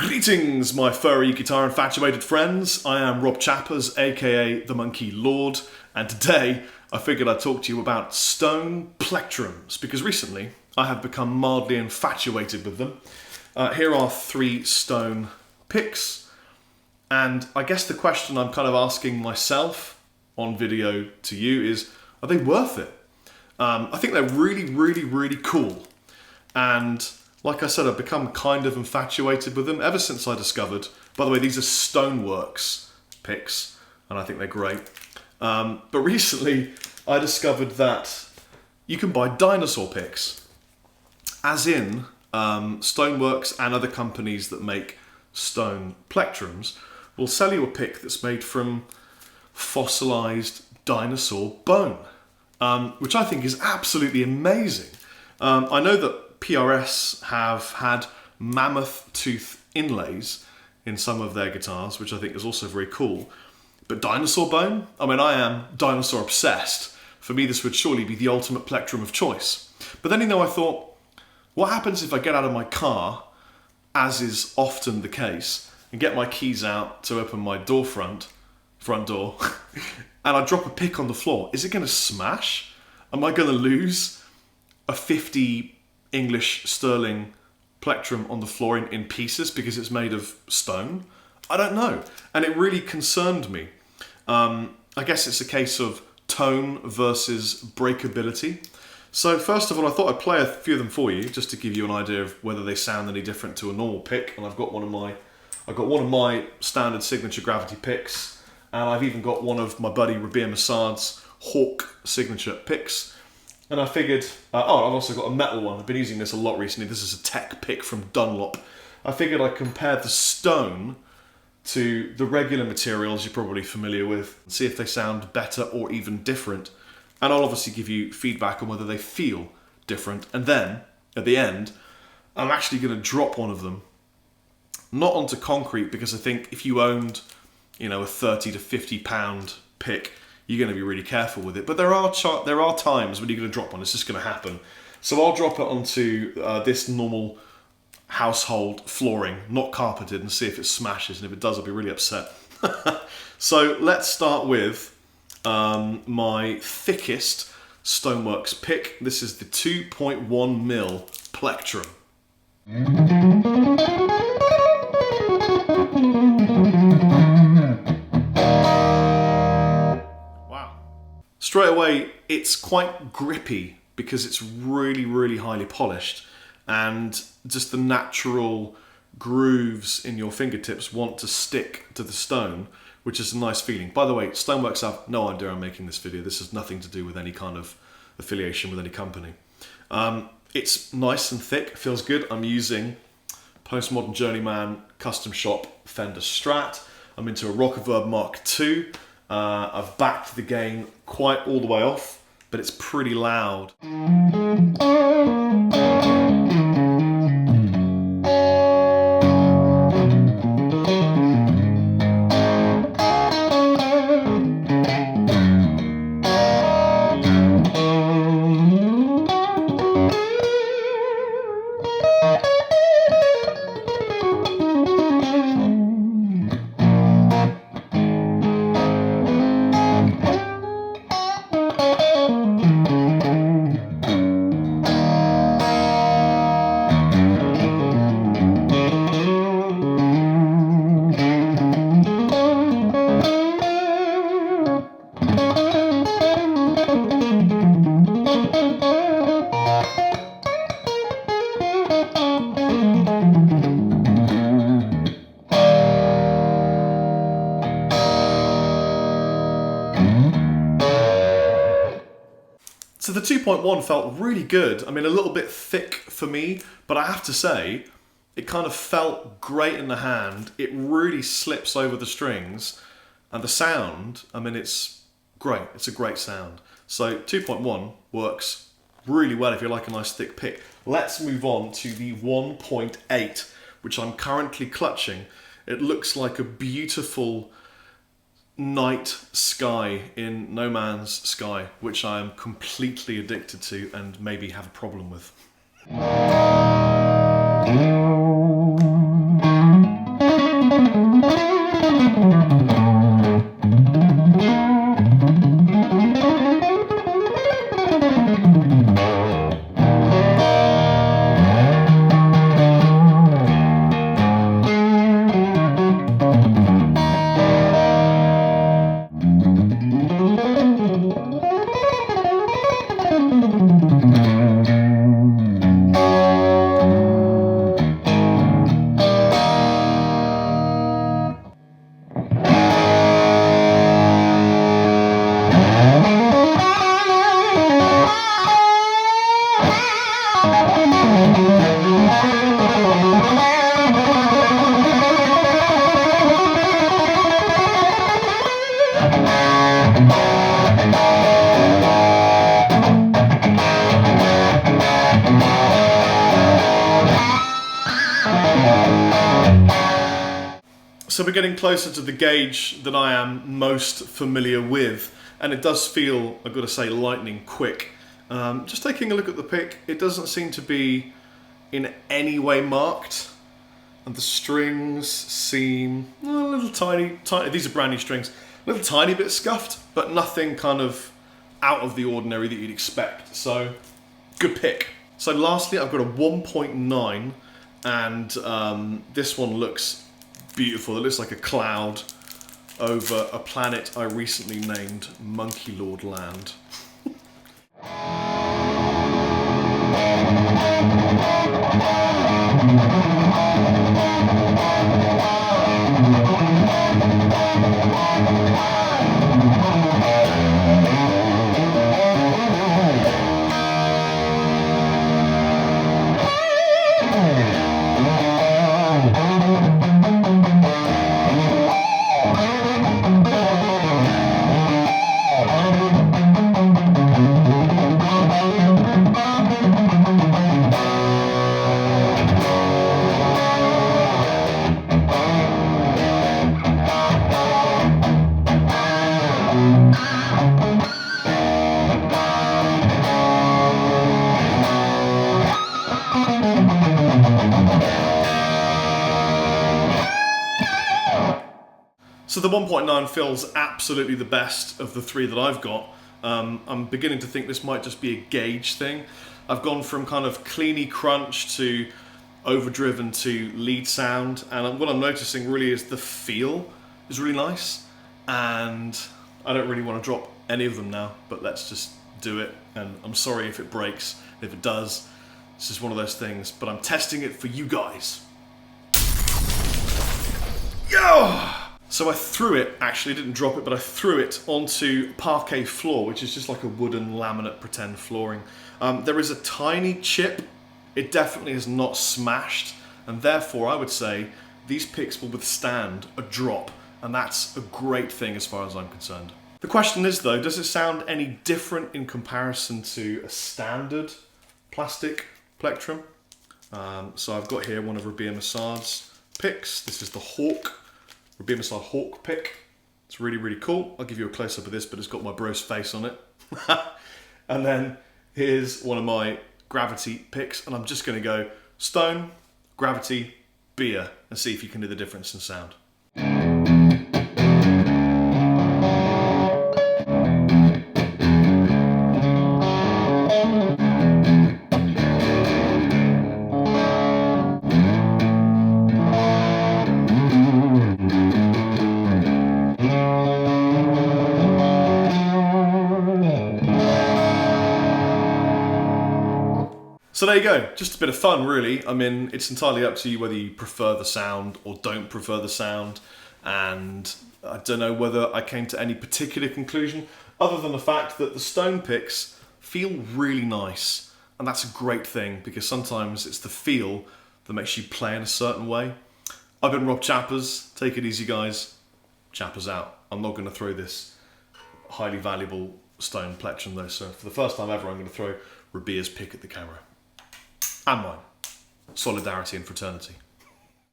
Greetings, my furry guitar infatuated friends. I am Rob Chappers, aka the Monkey Lord, and today I figured I'd talk to you about stone plectrums because recently I have become mildly infatuated with them. Here are 3 stone picks, and I guess the question I'm kind of asking myself on video to you is, are they worth it? I think they're really cool, and like I said, I've become kind of infatuated with them ever since I discovered, by the way, these are Stoneworks picks, and I think they're great. But recently, I discovered that you can buy dinosaur picks, as in Stoneworks and other companies that make stone plectrums will sell you a pick that's made from fossilized dinosaur bone, which I think is absolutely amazing. I know that PRS have had mammoth tooth inlays in some of their guitars, which I think is also very cool. But dinosaur bone? I mean, I am dinosaur obsessed. For me, this would surely be the ultimate plectrum of choice. But then, I thought, what happens if I get out of my car, as is often the case, and get my keys out to open my front door, and I drop a pick on the floor? Is it going to smash? Am I going to lose a 50 English sterling plectrum on the floor in pieces because it's made of stone? I don't know. And it really concerned me. I guess it's a case of tone versus breakability. So first of all, I thought I'd play a few of them for you just to give you an idea of whether they sound any different to a normal pick. And I've got one of my standard signature gravity picks, and I've even got one of my buddy Rabir Massad's Hawk signature picks. And I figured, I've also got a metal one. I've been using this a lot recently. This is a tech pick from Dunlop. I figured I'd compare the stone to the regular materials you're probably familiar with, and see if they sound better or even different. And I'll obviously give you feedback on whether they feel different. And then, at the end, I'm actually going to drop one of them, not onto concrete, because I think if you owned, a 30 to 50 pound pick, you're going to be really careful with it. But there are times when you're going to drop one. It's just going to happen. So I'll drop it onto this normal household flooring, not carpeted, and see if it smashes. And if it does, I'll be really upset. So let's start with my thickest Stoneworks pick. This is the 2.1mm plectrum. Straight away, it's quite grippy because it's really highly polished, and just the natural grooves in your fingertips want to stick to the stone, which is a nice feeling. By the way, Stoneworks have no idea I'm making this video. This has nothing to do with any kind of affiliation with any company. It's nice and thick, feels good. I'm using Postmodern Journeyman Custom Shop Fender Strat. I'm into a Rockaverb Mark II. I've backed the gain quite all the way off, but it's pretty loud. So the 2.1 felt really good. I mean, a little bit thick for me, but I have to say, it kind of felt great in the hand. It really slips over the strings, and the sound, I mean, it's great. It's a great sound. So 2.1 works really well if you like a nice thick pick. Let's move on to the 1.8, which I'm currently clutching. It looks like a beautiful night sky in No Man's Sky, which I am completely addicted to and maybe have a problem with. So we're getting closer to the gauge that I am most familiar with, and it does feel, I've got to say, lightning quick. Just taking a look at the pick, it doesn't seem to be in any way marked, and the strings seem a little tiny, these are brand new strings, a little tiny bit scuffed, but nothing kind of out of the ordinary that you'd expect. So, good pick. So lastly, I've got a 1.9, and this one looks beautiful. It looks like a cloud over a planet I recently named Monkey Lord Land. So the 1.9 feels absolutely the best of the three that I've got. I'm beginning to think this might just be a gauge thing. I've gone from kind of cleany crunch to overdriven to lead sound, and what I'm noticing really is the feel is really nice, and I don't really want to drop any of them now, but let's just do it. And I'm sorry if it breaks. If it does, it's just one of those things, but I'm testing it for you guys. Yo! So I threw it, actually didn't drop it, but I threw it onto parquet floor, which is just like a wooden laminate pretend flooring. There is a tiny chip. It definitely is not smashed, and therefore I would say these picks will withstand a drop, and that's a great thing as far as I'm concerned. The question is though, does it sound any different in comparison to a standard plastic plectrum? So I've got here one of Rabia Massad's picks. This is the Hawk. Rabia Massad Hawk pick. It's really, really cool. I'll give you a close-up of this, but it's got my bro's face on it. And then here's one of my Gravity picks, and I'm just going to go Stone, Gravity, Beer, and see if you can do the difference in sound. So there you go, just a bit of fun really. I mean, it's entirely up to you whether you prefer the sound or don't prefer the sound, and I don't know whether I came to any particular conclusion other than the fact that the Stone picks feel really nice, and that's a great thing because sometimes it's the feel that makes you play in a certain way. I've been Rob Chappers, take it easy guys, Chappers out. I'm not going to throw this highly valuable Stone plectrum though, so for the first time ever I'm going to throw Rabia's pick at the camera. And mine. Solidarity and fraternity.